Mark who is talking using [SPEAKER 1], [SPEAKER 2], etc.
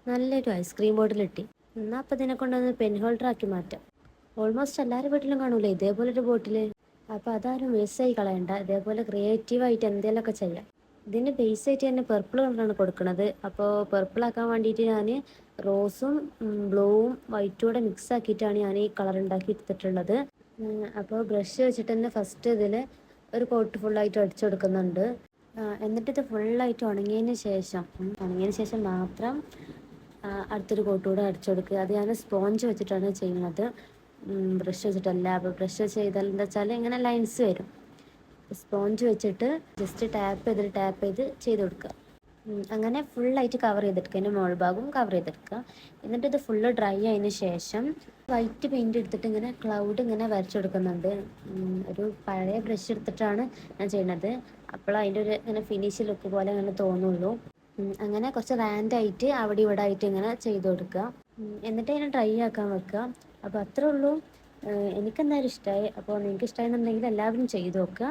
[SPEAKER 1] നല്ലൊരു ഐസ്ക്രീം ബോട്ടിൽ കിട്ടി. എന്നാൽ അപ്പം ഇതിനെ കൊണ്ടൊന്ന് പെൻ ഹോൾഡർ ആക്കി മാറ്റാം. ഓൾമോസ്റ്റ് എല്ലാവരുടെ വീട്ടിലും കാണൂലേ ഇതേപോലൊരു ബോട്ടിൽ. അപ്പോൾ അതാരും വേസ്റ്റായി കളയണ്ട. ഇതേപോലെ ക്രിയേറ്റീവായിട്ട് എന്തെങ്കിലുമൊക്കെ ചെയ്യാം. ഇതിന് ബേസ് ആയിട്ട് തന്നെ പർപ്പിൾ കളറാണ് കൊടുക്കുന്നത്. അപ്പോൾ പർപ്പിൾ ആക്കാൻ വേണ്ടിയിട്ട് ഞാൻ റോസും ബ്ലൂവും വൈറ്റും കൂടെ മിക്സ് ആക്കിയിട്ടാണ് ഞാൻ ഈ കളർ ഉണ്ടാക്കി എടുത്തിട്ടുള്ളത്. അപ്പോൾ ബ്രഷ് വെച്ചിട്ട് തന്നെ ഫസ്റ്റ് ഇതിൽ ഒരു കോട്ട് ഫുള്ളായിട്ട് അടിച്ചു കൊടുക്കുന്നുണ്ട്. എന്നിട്ടിത് ഫുള്ളായിട്ട് ഉണങ്ങിയതിന് ശേഷം മാത്രം അടുത്തൊരു കോട്ട് കൂടെ അടിച്ചു കൊടുക്കുക. അത് ഞാൻ സ്പോഞ്ച് വെച്ചിട്ടാണ് ചെയ്യുന്നത്, ബ്രഷ് വെച്ചിട്ടല്ല. അപ്പോൾ ബ്രഷ് വെച്ച് ചെയ്താൽ എന്താ വെച്ചാൽ ഇങ്ങനെ ലൈൻസ് വരും. സ്പോഞ്ച് വെച്ചിട്ട് ജസ്റ്റ് ടാപ്പ് ചെയ്ത് കൊടുക്കുക. അങ്ങനെ ഫുള്ളായിട്ട് കവർ ചെയ്തെടുക്കുക. അതിൻ്റെ മുകൾ ഭാഗവും കവർ ചെയ്തെടുക്കുക. എന്നിട്ട് ഇത് ഫുള്ള് ഡ്രൈ ആയതിന് ശേഷം വൈറ്റ് പെയിൻറ് എടുത്തിട്ട് ഇങ്ങനെ ക്ലൗഡ് ഇങ്ങനെ വരച്ചു കൊടുക്കുന്നുണ്ട്. ഒരു പഴയ ബ്രഷ് എടുത്തിട്ടാണ് ഞാൻ ചെയ്യുന്നത്. അപ്പോൾ അതിൻ്റെ ഒരു ഇങ്ങനെ ഫിനിഷ് ലുക്ക് പോലെ അങ്ങനെ തോന്നുള്ളൂ. അങ്ങനെ കുറച്ച് റാൻഡായിട്ട് അവിടെ ഇവിടെ ആയിട്ട് ഇങ്ങനെ ചെയ്ത് കൊടുക്കുക. എന്നിട്ട് അതിനെ ഡ്രൈ ആക്കാൻ വെക്കുക. അപ്പോൾ അത്രേ ഉള്ളൂ. എനിക്കെന്തായാലും ഇഷ്ടമായി. അപ്പോൾ നിങ്ങൾക്ക് ഇഷ്ടമായെന്നുണ്ടെങ്കിൽ എല്ലാവരും ചെയ്ത് നോക്കുക.